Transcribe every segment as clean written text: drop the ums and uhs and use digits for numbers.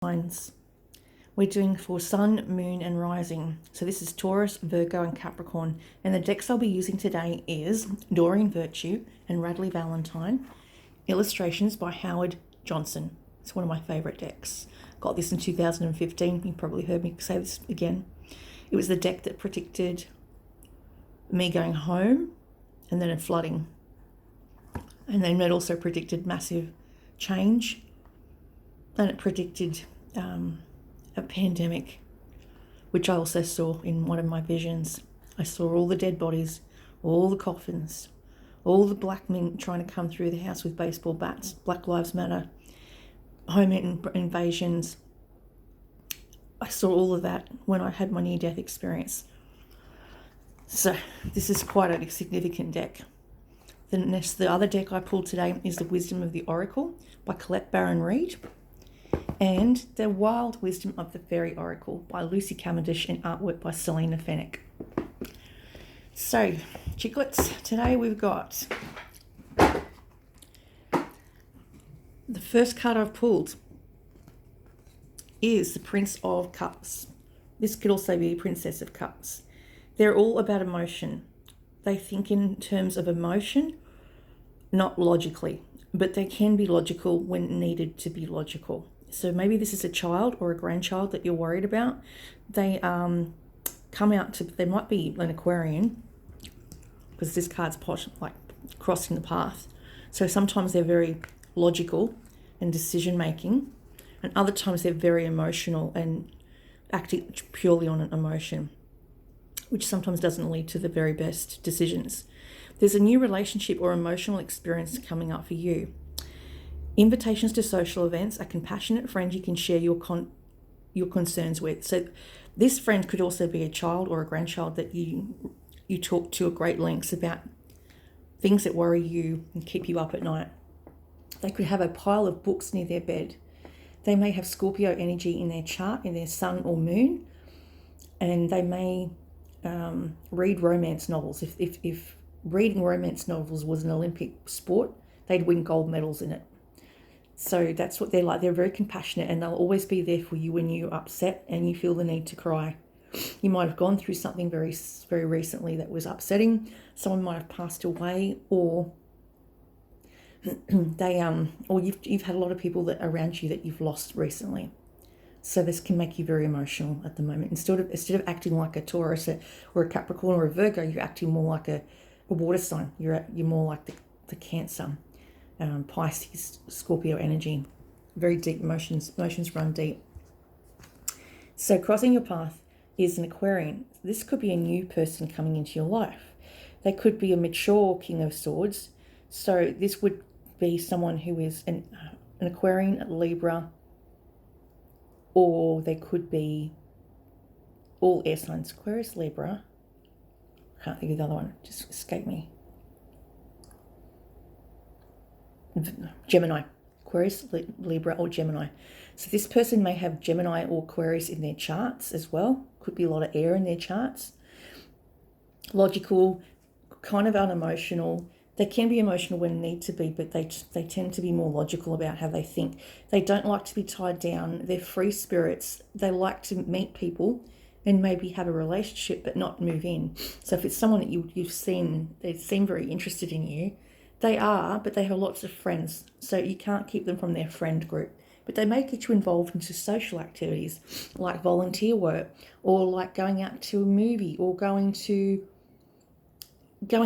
signs. We're doing for Sun, Moon and Rising. So this is Taurus, Virgo and Capricorn. And the decks I'll be using today is Doreen Virtue and Radley Valentine. Illustrations by Howard Johnson. It's one of my favourite decks. Got this in 2015. You probably heard me say this again. It was the deck that predicted me going home and then a flooding. And then it also predicted massive change. And it predicted a pandemic, which I also saw in one of my visions. I saw all the dead bodies, all the coffins, all the black men trying to come through the house with baseball bats, Black Lives Matter, home invasions. I saw all of that when I had my near-death experience. So this is quite a significant deck. The other deck I pulled today is the Wisdom of the Oracle by Colette Baron Reid, and The Wild Wisdom of the Fairy Oracle by Lucy Cavendish and artwork by Selena Fennick. So, chicklets, today we've got the first card I've pulled is the Prince of Cups. This could also be Princess of Cups. They're all about emotion. They think in terms of emotion, not logically, but they can be logical when needed to be logical. So maybe this is a child or a grandchild that you're worried about. They come out to, they might be an Aquarian, because this card's like crossing the path. So sometimes they're very logical and decision making, and other times they're very emotional and acting purely on an emotion, which sometimes doesn't lead to the very best decisions. There's a new relationship or emotional experience coming up for you. Invitations to social events, a compassionate friend you can share your concerns with. So this friend could also be a child or a grandchild that you talk to at great lengths about things that worry you and keep you up at night. They could have a pile of books near their bed. They may have Scorpio energy in their chart, in their sun or moon, and they may read romance novels. If reading romance novels was an Olympic sport, they'd win gold medals in it. So that's what they're like. They're very compassionate, and they'll always be there for you when you're upset and you feel the need to cry. You might have gone through something very, very recently that was upsetting. Someone might have passed away, or or you've had a lot of people that around you that you've lost recently. So this can make you very emotional at the moment. Instead of acting like a Taurus or a Capricorn or a Virgo, you're acting more like a water sign. You're more like the Cancer, Pisces, Scorpio energy. Very deep emotions. Emotions run deep. So crossing your path is an Aquarian. This could be a new person coming into your life. They could be a mature King of Swords. So this would be someone who is an Aquarian, a Libra, or they could be all air signs. Aquarius, Libra. I can't think of the other one. Just escaped me. Gemini. Aquarius, Libra or Gemini. So this person may have Gemini or Aquarius in their charts as well. Could be a lot of air in their charts. Logical, kind of unemotional. They can be emotional when need to be, but they tend to be more logical about how they think. They don't like to be tied down. They're free spirits. They like to meet people and maybe have a relationship but not move in. So if it's someone that you've seen, they seem very interested in you, they are, but they have lots of friends. So you can't keep them from their friend group. But they may get you involved into social activities like volunteer work, or like going out to a movie, or going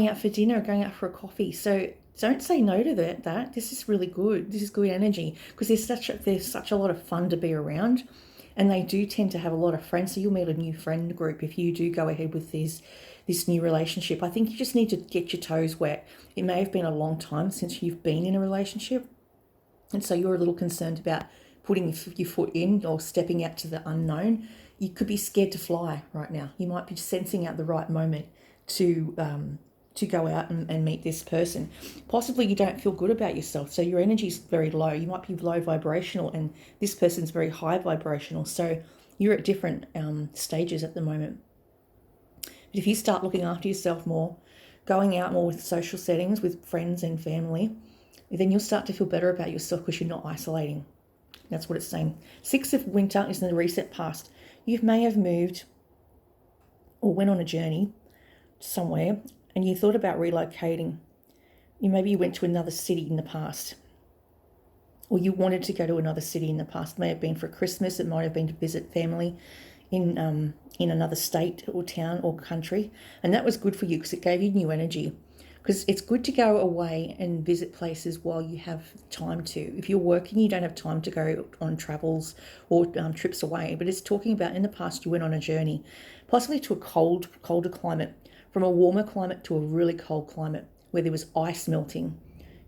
out for dinner, going out for a coffee. So don't say no to that. This is really good. This is good energy, because there's such a lot of fun to be around, and they do tend to have a lot of friends. So you'll meet a new friend group if you do go ahead with this new relationship. I think you just need to get your toes wet. It may have been a long time since you've been in a relationship, and so you're a little concerned about putting your foot in or stepping out to the unknown. You could be scared to fly right now. You might be sensing out the right moment to go out and meet this person. Possibly you don't feel good about yourself, so your energy is very low. You might be low vibrational, and this person's very high vibrational. So you're at different stages at the moment. But if you start looking after yourself more, going out more with social settings with friends and family, then you'll start to feel better about yourself because you're not isolating. That's what it's saying. Six of winter is in the recent past. You may have moved or went on a journey somewhere and you thought about relocating. Maybe you went to another city in the past, or you wanted to go to another city in the past. It may have been for Christmas. It might have been to visit family in another state or town or country, and that was good for you because it gave you new energy. Because it's good to go away and visit places while you have time to. If you're working, you don't have time to go on travels or trips away. But it's talking about in the past you went on a journey, possibly to a colder climate, from a warmer climate to a really cold climate where there was ice melting.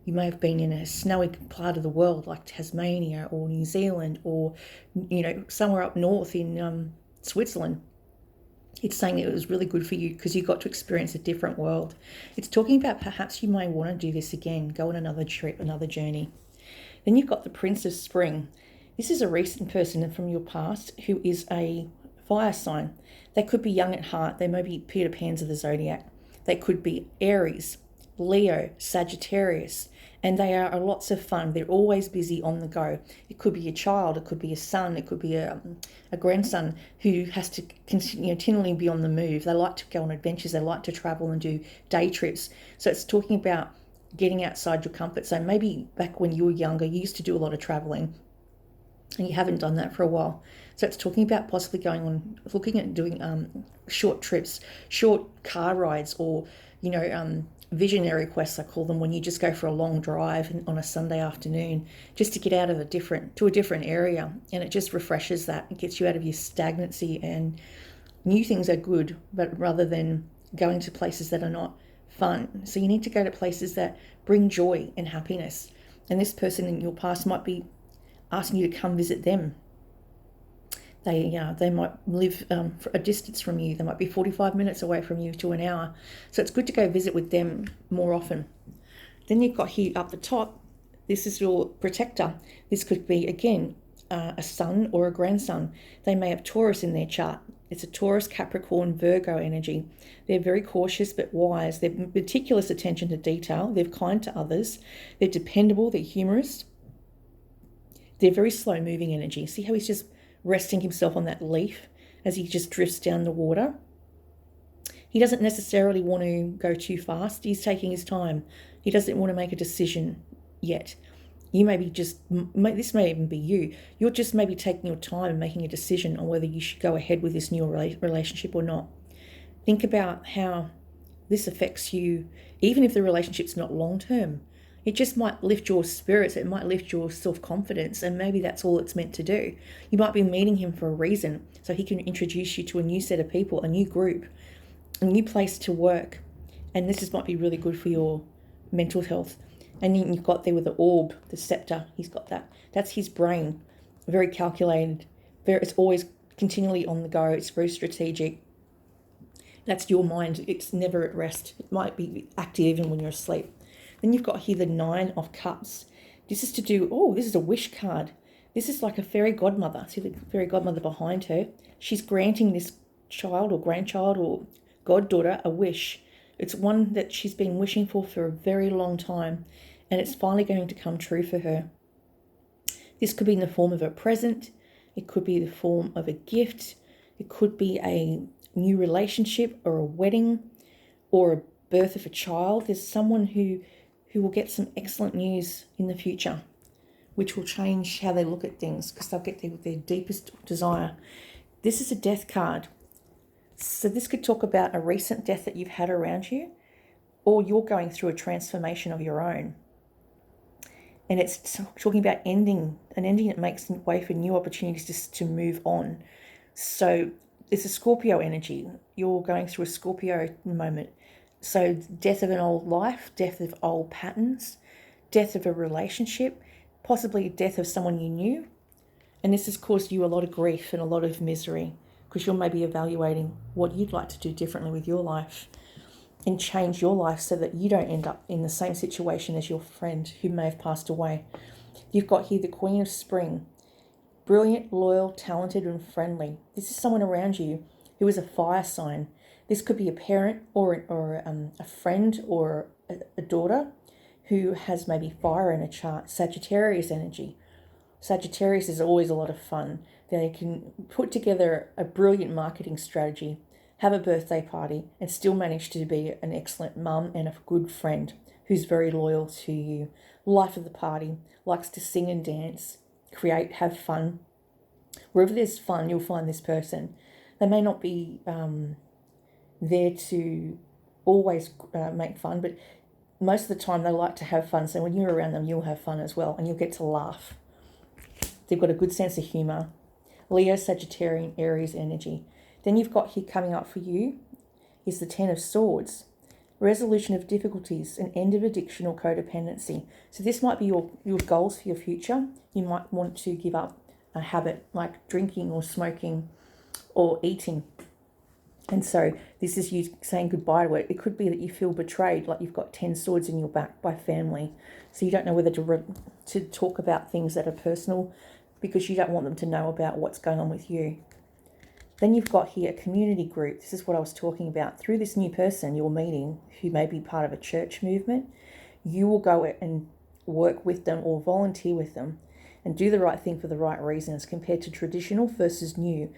You may have been in a snowy part of the world like Tasmania or New Zealand, or somewhere up north in Switzerland. It's saying it was really good for you because you got to experience a different world. It's talking about perhaps you may want to do this again, go on another trip, another journey. Then you've got the Prince of Spring. This is a recent person from your past who is a fire sign. They could be young at heart. They may be Peter Pans of the zodiac. They could be Aries, Leo, Sagittarius, and they are lots of fun. They're always busy on the go. It could be a child, it could be a son, it could be a grandson who has to continually be on the move. They like to go on adventures, they like to travel and do day trips. So it's talking about getting outside your comfort zone. Maybe back when you were younger, you used to do a lot of traveling and you haven't done that for a while. So it's talking about possibly looking at doing short trips, short car rides, or visionary quests, I call them, when you just go for a long drive on a Sunday afternoon just to get out of a different area, and it just refreshes that. It gets you out of your stagnancy, and new things are good, but rather than going to places that are not fun. So you need to go to places that bring joy and happiness. And this person in your past might be asking you to come visit them. They might live for a distance from you. They might be 45 minutes away from you to an hour. So it's good to go visit with them more often. Then you've got here up the top, this is your protector. This could be, again, a son or a grandson. They may have Taurus in their chart. It's a Taurus, Capricorn, Virgo energy. They're very cautious but wise. They're meticulous attention to detail. They're kind to others. They're dependable. They're humorous. They're very slow-moving energy. See how he's just resting himself on that leaf as he just drifts down the water? He doesn't necessarily want to go too fast. He's taking his time. He doesn't want to make a decision yet. You this may even be you. You're just maybe taking your time and making a decision on whether you should go ahead with this new relationship or not. Think about how this affects you, even if the relationship's not long-term. It just might lift your spirits. It might lift your self-confidence, and maybe that's all it's meant to do. You might be meeting him for a reason, so he can introduce you to a new set of people, a new group, a new place to work. And might be really good for your mental health. And then you've got there with the orb, the scepter. He's got that. That's his brain. Very calculated. It's always continually on the go. It's very strategic. That's your mind. It's never at rest. It might be active even when you're asleep. Then you've got here the Nine of Cups. This is this is a wish card. This is like a fairy godmother. See the fairy godmother behind her? She's granting this child or grandchild or goddaughter a wish. It's one that she's been wishing for a very long time, and it's finally going to come true for her. This could be in the form of a present. It could be the form of a gift. It could be a new relationship or a wedding or a birth of a child. There's someone who will get some excellent news in the future, which will change how they look at things because they'll get their deepest desire. This is a death card. So this could talk about a recent death that you've had around you, or you're going through a transformation of your own. And it's talking about an ending that makes way for new opportunities to move on. So it's a Scorpio energy. You're going through a Scorpio moment. So death of an old life, death of old patterns, death of a relationship, possibly death of someone you knew. And this has caused you a lot of grief and a lot of misery because you're maybe evaluating what you'd like to do differently with your life and change your life so that you don't end up in the same situation as your friend who may have passed away. You've got here the Queen of Spring. Brilliant, loyal, talented, and friendly. This is someone around you who is a fire sign. This could be a parent or a friend or a daughter who has maybe fire in a chart, Sagittarius energy. Sagittarius is always a lot of fun. They can put together a brilliant marketing strategy, have a birthday party, and still manage to be an excellent mum and a good friend who's very loyal to you. Life of the party, likes to sing and dance, create, have fun. Wherever there's fun, you'll find this person. They may not be there to always make fun, but most of the time they like to have fun. So when you're around them, you'll have fun as well, and you'll get to laugh. They've got a good sense of humour. Leo, Sagittarian, Aries energy. Then you've got here coming up for you is the Ten of Swords. Resolution of difficulties, an end of addiction or codependency. So this might be your goals for your future. You might want to give up a habit like drinking or smoking or eating. And so this is you saying goodbye to it. It could be that you feel betrayed, like you've got 10 swords in your back by family. So you don't know whether to talk about things that are personal because you don't want them to know about what's going on with you. Then you've got here a community group. This is what I was talking about. Through this new person you're meeting, who may be part of a church movement, you will go and work with them or volunteer with them and do the right thing for the right reasons compared to traditional versus new.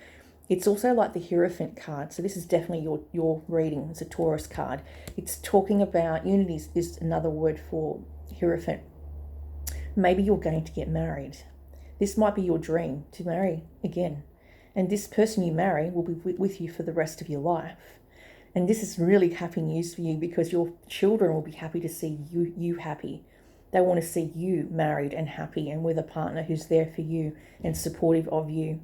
It's also like the Hierophant card. So this is definitely your reading. It's a Taurus card. It's talking about unity is another word for Hierophant. Maybe you're going to get married. This might be your dream to marry again. And this person you marry will be with you for the rest of your life. And this is really happy news for you because your children will be happy to see you happy. They want to see you married and happy and with a partner who's there for you and supportive of you.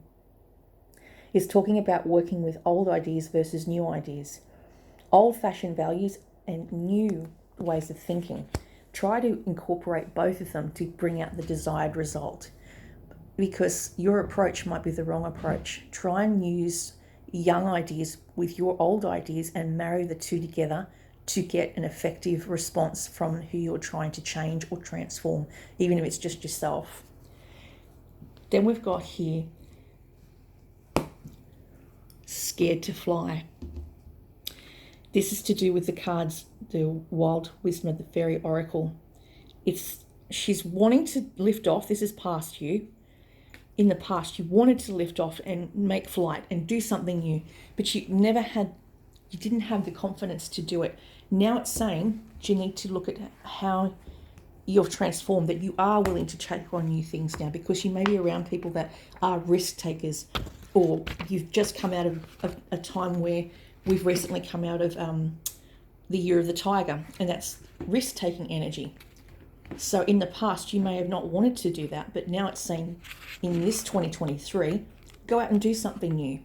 It's talking about working with old ideas versus new ideas, old-fashioned values and new ways of thinking. Try to incorporate both of them to bring out the desired result, because your approach might be the wrong approach. Try and use young ideas with your old ideas and marry the two together to get an effective response from who you're trying to change or transform, even if it's just yourself. Then we've got here, scared to fly. This is to do with the cards, the Wild Wisdom of the Fairy Oracle. She's wanting to lift off. This is past you. In the past, you wanted to lift off and make flight and do something new, but you didn't have the confidence to do it. Now it's saying you need to look at how you've transformed, that you are willing to take on new things now, because you may be around people that are risk takers, or you've just come out of a time where we've recently come out of the year of the tiger, and that's risk-taking energy. So in the past, you may have not wanted to do that, but now it's saying in this 2023, go out and do something new.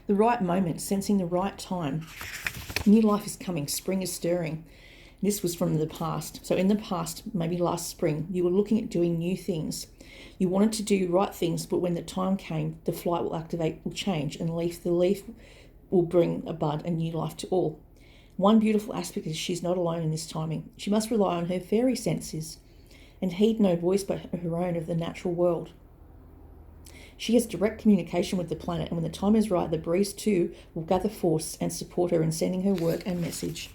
The right moment, sensing the right time. New life is coming, spring is stirring. This was from the past. So in the past, maybe last spring, you were looking at doing new things. You wanted to do right things, but when the time came, the flight will activate, will change, and the leaf will bring a bud and new life to all. One beautiful aspect is she's not alone in this timing. She must rely on her fairy senses and heed no voice but her own of the natural world. She has direct communication with the planet, and when the time is right, the breeze too will gather force and support her in sending her work and message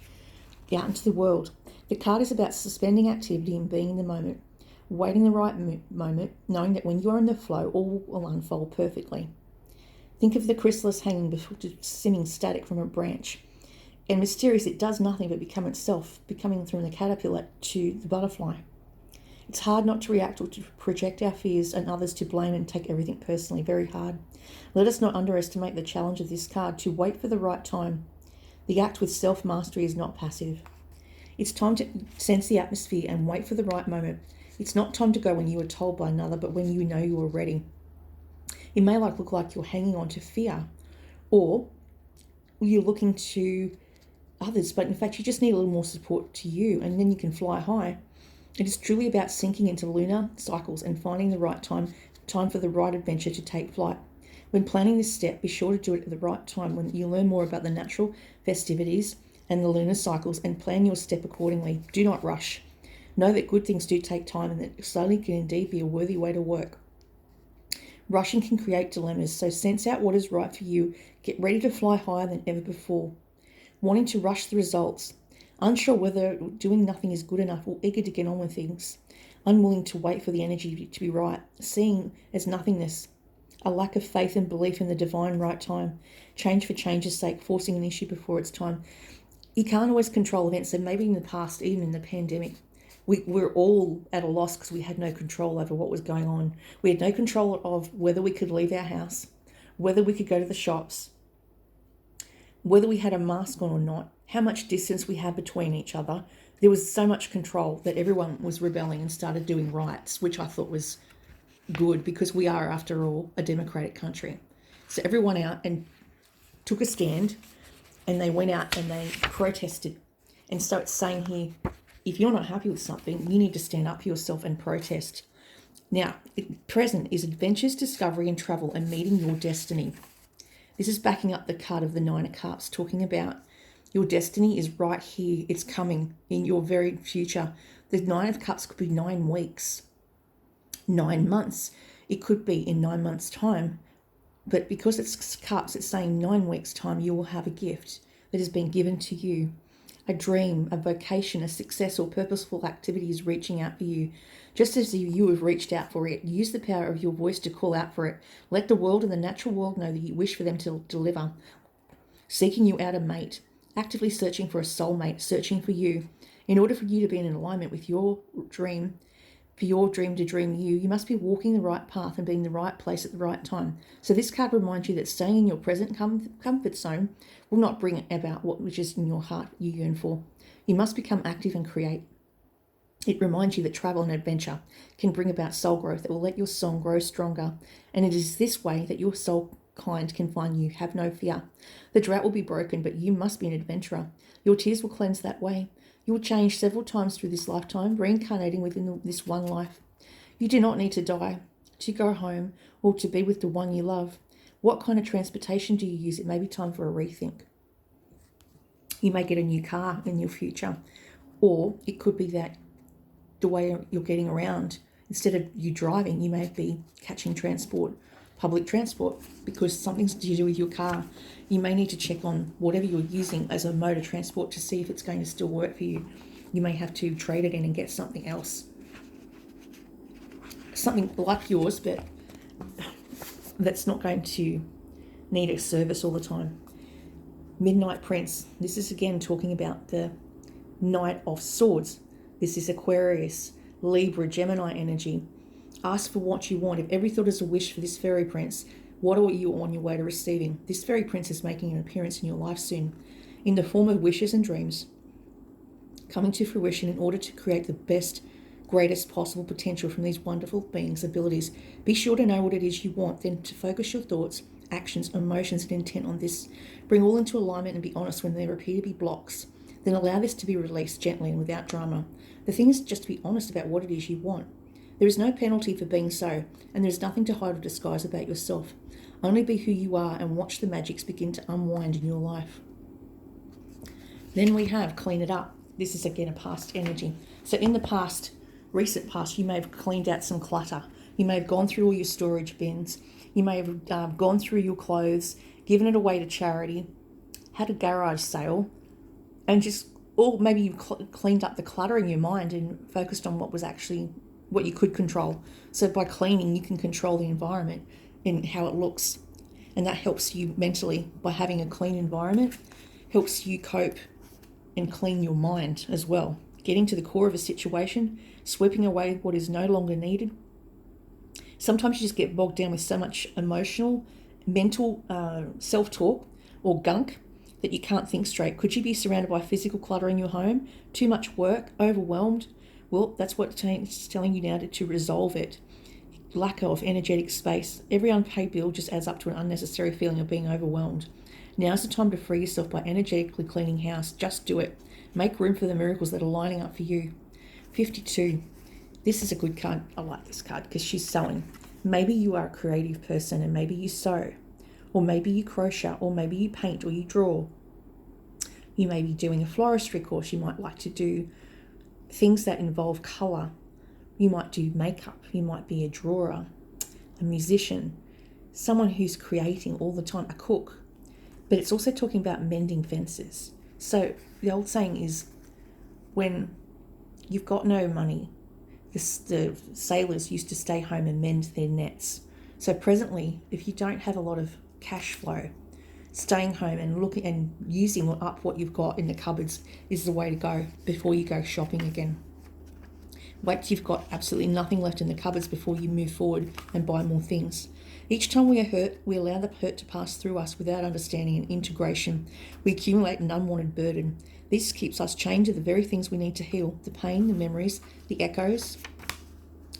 out into the world. The card is about suspending activity and being in the moment, waiting the right moment, knowing that when you are in the flow, all will unfold perfectly. Think of the chrysalis hanging before seeming static from a branch. And mysterious, it does nothing but become itself, becoming from the caterpillar to the butterfly. It's hard not to react or to project our fears and others to blame and take everything personally. Very hard. Let us not underestimate the challenge of this card to wait for the right time. The act with self-mastery is not passive. It's time to sense the atmosphere and wait for the right moment. It's not time to go when you are told by another, but when you know you are ready. It may look like you're hanging on to fear, or you're looking to others, but in fact you just need a little more support to you, and then you can fly high. It is truly about sinking into lunar cycles and finding the right time for the right adventure to take flight. When planning this step, be sure to do it at the right time when you learn more about the natural festivities and the lunar cycles, and plan your step accordingly. Do not rush. Know that good things do take time, and that slowly can indeed be a worthy way to work. Rushing can create dilemmas, so sense out what is right for you. Get ready to fly higher than ever before. Wanting to rush the results. Unsure whether doing nothing is good enough, or eager to get on with things. unwilling to wait for the energy to be right, seeing as nothingness, a lack of faith and belief in the divine right time, change for change's sake, forcing an issue before its time. You can't always control events, and maybe in the past, even in the pandemic, we're all at a loss because we had no control over what was going on. We had no control of whether we could leave our house, whether we could go to the shops, whether we had a mask on or not, how much distance we had between each other. There was so much control that everyone was rebelling and started doing riots, which I thought was good because we are, after all, a democratic country. So everyone out and took a stand, and they went out and they protested. And so it's saying here, if you're not happy with something, you need to stand up for yourself and protest. Now, present is adventures, discovery and travel and meeting your destiny. This is backing up the card of the Nine of Cups, talking about your destiny is right here. It's coming in your very future. The Nine of Cups could be 9 weeks, 9 months. It could be in 9 months' time. But because it's cups, it's saying 9 weeks' time you will have a gift that has been given to you. A dream, a vocation, a success or purposeful activity is reaching out for you. Just as you have reached out for it, use the power of your voice to call out for it. Let the world and the natural world know that you wish for them to deliver. Seeking you out a mate, actively searching for a soulmate, searching for you. In order for you to be in alignment with your dream, for your dream to dream you must be walking the right path and being in the right place at the right time. So this card reminds you that staying in your present comfort zone will not bring about what which is in your heart you yearn for. You must become active and create. It reminds you that travel and adventure can bring about soul growth that will let your soul grow stronger. And it is this way that your soul kind can find you. Have no fear. The drought will be broken, but you must be an adventurer. Your tears will cleanse that way. You will change several times through this lifetime, reincarnating within this one life. You do not need to die, to go home, or to be with the one you love. What kind of transportation do you use? It may be time for a rethink. You may get a new car in your future, or it could be that the way you're getting around, instead of you driving, you may be catching transport, public transport, because something's to do with your car. You may need to check on whatever you're using as a mode of transport to see if it's going to still work for you. You may have to trade it in and get something else. Something like yours, but that's not going to need a service all the time. Midnight Prince. This is again talking about the Knight of Swords. This is Aquarius, Libra, Gemini energy. Ask for what you want. If every thought is a wish for this fairy prince, what are you on your way to receiving? This fairy prince is making an appearance in your life soon, in the form of wishes and dreams, coming to fruition in order to create the best, greatest possible potential from these wonderful beings' abilities. Be sure to know what it is you want, then to focus your thoughts, actions, emotions, and intent on this. Bring all into alignment and be honest when there appear to be blocks. Then allow this to be released gently and without drama. The thing is just to be honest about what it is you want. There is no penalty for being so, and there is nothing to hide or disguise about yourself. Only be who you are and watch the magics begin to unwind in your life. Then we have clean it up. This is again a past energy. So in the past, recent past, you may have cleaned out some clutter. You may have gone through all your storage bins. You may have gone through your clothes, given it away to charity, had a garage sale, and or maybe you cleaned up the clutter in your mind and focused on what was actually what you could control. So by cleaning, you can control the environment and how it looks. And that helps you mentally. By having a clean environment, helps you cope and clean your mind as well. Getting to the core of a situation, sweeping away what is no longer needed. Sometimes you just get bogged down with so much emotional, mental self-talk or gunk that you can't think straight. Could you be surrounded by physical clutter in your home? Too much work? Overwhelmed? Well, that's what it's telling you now to resolve it. Lack of energetic space. Every unpaid bill just adds up to an unnecessary feeling of being overwhelmed. Now's the time to free yourself by energetically cleaning house. Just do it. Make room for the miracles that are lining up for you. 52. This is a good card. I like this card because she's sewing. Maybe you are a creative person and maybe you sew, or maybe you crochet, or maybe you paint or you draw. You may be doing a floristry course. You might like to do things that involve colour. You might do makeup. You might be a drawer, a musician, someone who's creating all the time, a cook. But it's also talking about mending fences. So the old saying is, when you've got no money, the sailors used to stay home and mend their nets. So presently, if you don't have a lot of cash flow, staying home and looking and using up what you've got in the cupboards is the way to go before you go shopping again. Wait till you've got absolutely nothing left in the cupboards before you move forward and buy more things. Each time we are hurt, we allow the hurt to pass through us without understanding and integration. We accumulate an unwanted burden. This keeps us chained to the very things we need to heal: the pain, the memories, the echoes,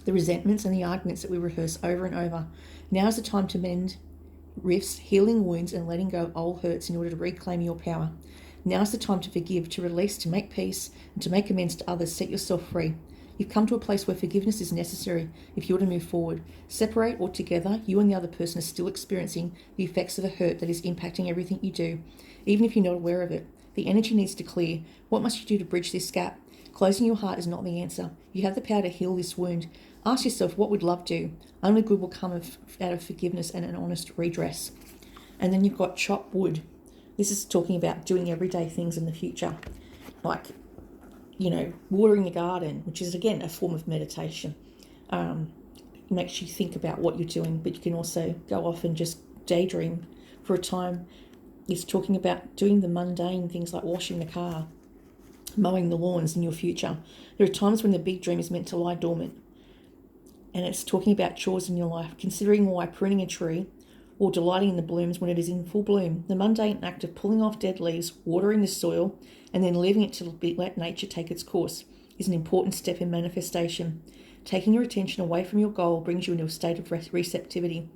the resentments, and the arguments that we rehearse over and over. Now is the time to mend rifts, healing wounds, and letting go of old hurts in order to reclaim your power. Now is the time to forgive, to release, to make peace, and to make amends to others. Set yourself free. You've come to a place where forgiveness is necessary if you're to move forward. Separate or together, you and the other person are still experiencing the effects of a hurt that is impacting everything you do, even if you're not aware of it. The energy needs to clear. What must you do to bridge this gap? Closing your heart is not the answer. You have the power to heal this wound. Ask yourself, what would love do? Only good will come out of forgiveness and an honest redress. And then you've got chop wood. This is talking about doing everyday things in the future, like, watering the garden, which is, again, a form of meditation. Makes you think about what you're doing, but you can also go off and just daydream for a time. It's talking about doing the mundane things like washing the car, mowing the lawns in your future. There are times when the big dream is meant to lie dormant. And it's talking about chores in your life, considering why pruning a tree or delighting in the blooms when it is in full bloom. The mundane act of pulling off dead leaves, watering the soil, and then leaving it to let nature take its course is an important step in manifestation. Taking your attention away from your goal brings you into a state of receptivity.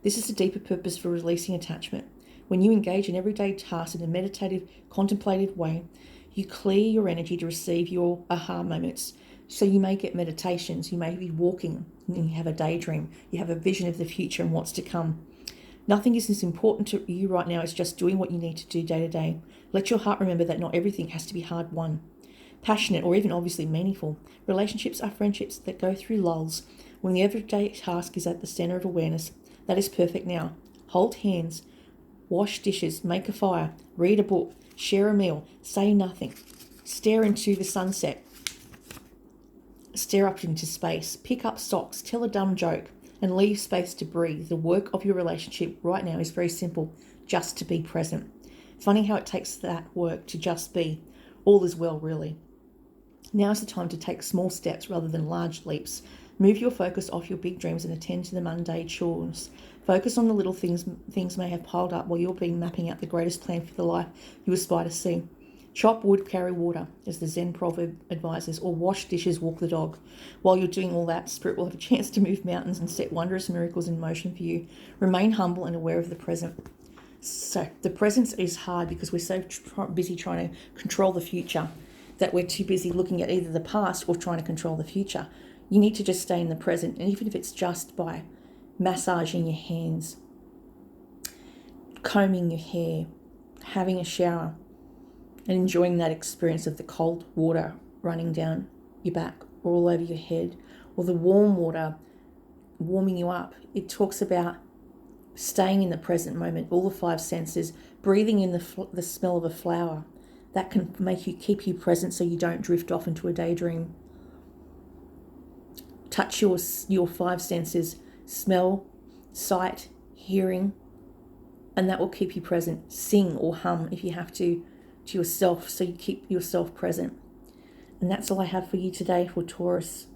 This is the deeper purpose for releasing attachment. When you engage in everyday tasks in a meditative, contemplative way, you clear your energy to receive your aha moments. So you may get meditations, you may be walking and you have a daydream, you have a vision of the future and what's to come. Nothing is as important to you right now as just doing what you need to do day to day. Let your heart remember that not everything has to be hard won, passionate, or even obviously meaningful. Relationships are friendships that go through lulls. When the everyday task is at the center of awareness, that is perfect now. Hold hands, wash dishes, make a fire, read a book, share a meal, say nothing, stare into the sunset, stare up into space, pick up socks, tell a dumb joke, and leave space to breathe. The work of your relationship right now is very simple: just to be present. Funny how it takes that work to just be. All is well, really. Now is the time to take small steps rather than large leaps. Move your focus off your big dreams and attend to the mundane chores. Focus on the little things may have piled up while you're mapping out the greatest plan for the life you aspire to see. Chop wood, carry water, as the Zen proverb advises, or wash dishes, walk the dog. While you're doing all that, Spirit will have a chance to move mountains and set wondrous miracles in motion for you. Remain humble and aware of the present. So the present is hard because we're so busy trying to control the future that we're too busy looking at either the past or trying to control the future. You need to just stay in the present, and even if it's just by massaging your hands, combing your hair, having a shower, and enjoying that experience of the cold water running down your back or all over your head, or the warm water warming you up. It talks about staying in the present moment, all the five senses, breathing in the smell of a flower. That can keep you present so you don't drift off into a daydream. Touch your five senses: smell, sight, hearing, and that will keep you present. Sing or hum if you have to yourself, so you keep yourself present. And that's all I have for you today for Taurus.